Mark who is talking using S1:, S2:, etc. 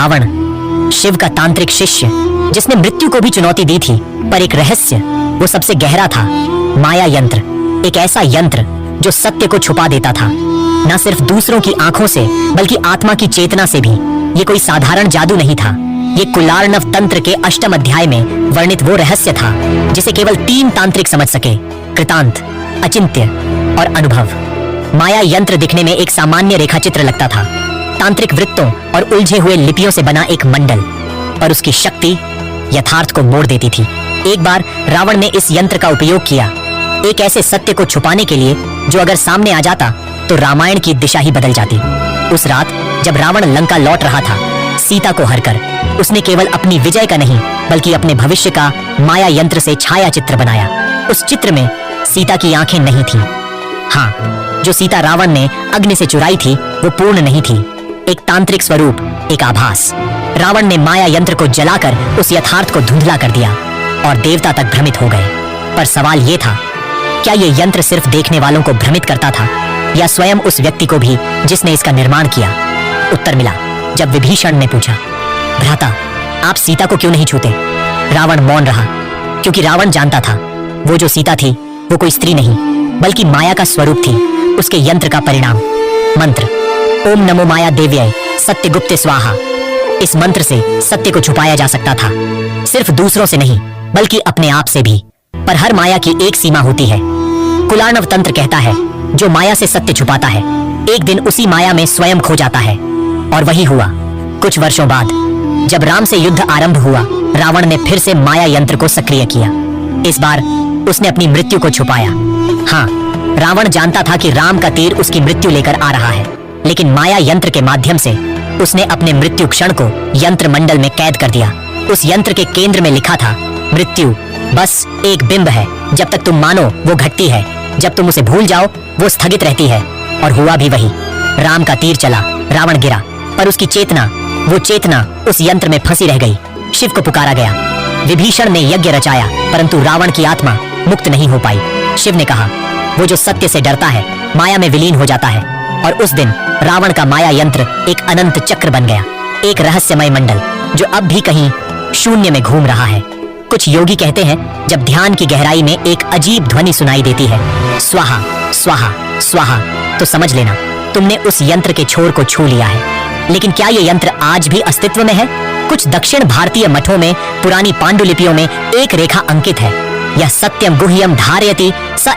S1: रावण, शिव का तांत्रिक शिष्य जिसने मृत्यु को भी चुनौती दी थी, पर एक रहस्य वो सबसे गहरा था। माया यंत्र, एक ऐसा यंत्र जो सत्य को छुपा देता था, न सिर्फ दूसरों की आंखों से बल्कि आत्मा की चेतना से भी। ये कोई साधारण जादू नहीं था, ये कुलार्णव तंत्र के अष्टम अध्याय में वर्णित वो रहस्य था जिसे केवल 3 तांत्रिक समझ सके: कृतांत, अचिंत्य और अनुभव। माया यंत्र दिखने में एक सामान्य रेखाचित्र लगता था, तांत्रिक वृत्तों और उलझे हुए लिपियों से बना एक मंडल, पर उसकी शक्ति यथार्थ को मोड़ देती थी। एक बार रावण ने इस यंत्र का उपयोग किया, एक ऐसे सत्य को छुपाने के लिए जो अगर सामने आ जाता तो रामायण की दिशा ही बदल जाती। उस रात जब रावण लंका लौट रहा था सीता को हरकर, उसने केवल अपनी विजय का नहीं बल्कि अपने भविष्य का माया यंत्र से छाया चित्र बनाया। उस चित्र में सीता की आंखें नहीं थीं। हाँ, जो सीता रावण ने अग्नि से चुराई थी वो पूर्ण नहीं थी, एक तांत्रिक स्वरूप, एक आभास। रावण ने माया यंत्र को जलाकर उस यथार्थ को धुंधला कर दिया और देवता तक भ्रमित हो गए। पर सवाल ये था, क्या ये यंत्र सिर्फ देखने वालों को भ्रमित करता था या स्वयं उस व्यक्ति को भी जिसने इसका निर्माण किया? उत्तर मिला जब विभीषण ने पूछा, भ्राता, आप सीता को क्यों नहीं छूते? रावण मौन रहा, क्योंकि रावण जानता था वो जो सीता थी वो कोई स्त्री नहीं बल्कि माया का स्वरूप थी, उसके यंत्र का परिणाम। मंत्र ओम नमो माया देव्यै सत्यगुप्ते स्वाहा। इस मंत्र से सत्य को छुपाया जा सकता था, सिर्फ दूसरों से नहीं बल्कि अपने आप से भी। पर हर माया की एक सीमा होती है। कुलार्णव तंत्र कहता है जो माया से सत्य छुपाता है एक दिन उसी माया में स्वयं खो जाता है। और वही हुआ। कुछ वर्षों बाद जब राम से युद्ध आरंभ हुआ, रावण ने फिर से माया यंत्र को सक्रिय किया। इस बार उसने अपनी मृत्यु को छुपाया। हाँ, रावण जानता था कि राम का तीर उसकी मृत्यु लेकर आ रहा है, लेकिन माया यंत्र के माध्यम से उसने अपने मृत्यु क्षण को यंत्र मंडल में कैद कर दिया। उस यंत्र के केंद्र में लिखा था, मृत्यु बस एक बिंब है, जब तक तुम मानो वो घटती है, जब तुम उसे भूल जाओ वो स्थगित रहती है। और हुआ भी वही। राम का तीर चला, रावण गिरा, पर उसकी चेतना, वो चेतना उस यंत्र में फंसी रह गई। शिव को पुकारा गया, विभीषण ने यज्ञ रचाया, परंतु रावण की आत्मा मुक्त नहीं हो पाई। शिव ने कहा, वो जो सत्य से डरता है माया में विलीन हो जाता है। और उस दिन रावण का माया यंत्र एक अनंत चक्र बन गया, एक रहस्यमय मंडल जो अब भी कहीं शून्य में घूम रहा है। कुछ योगी कहते हैं जब ध्यान की गहराई में एक अजीब ध्वनि सुनाई देती है, स्वाहा स्वाहा स्वाहा, तो समझ लेना तुमने उस यंत्र के छोर को छू लिया है। लेकिन क्या ये यंत्र आज भी अस्तित्व में है? कुछ दक्षिण भारतीय मठों में पुरानी पांडुलिपियों में एक रेखा अंकित है, यह सत्यम गुह्यम धारयति स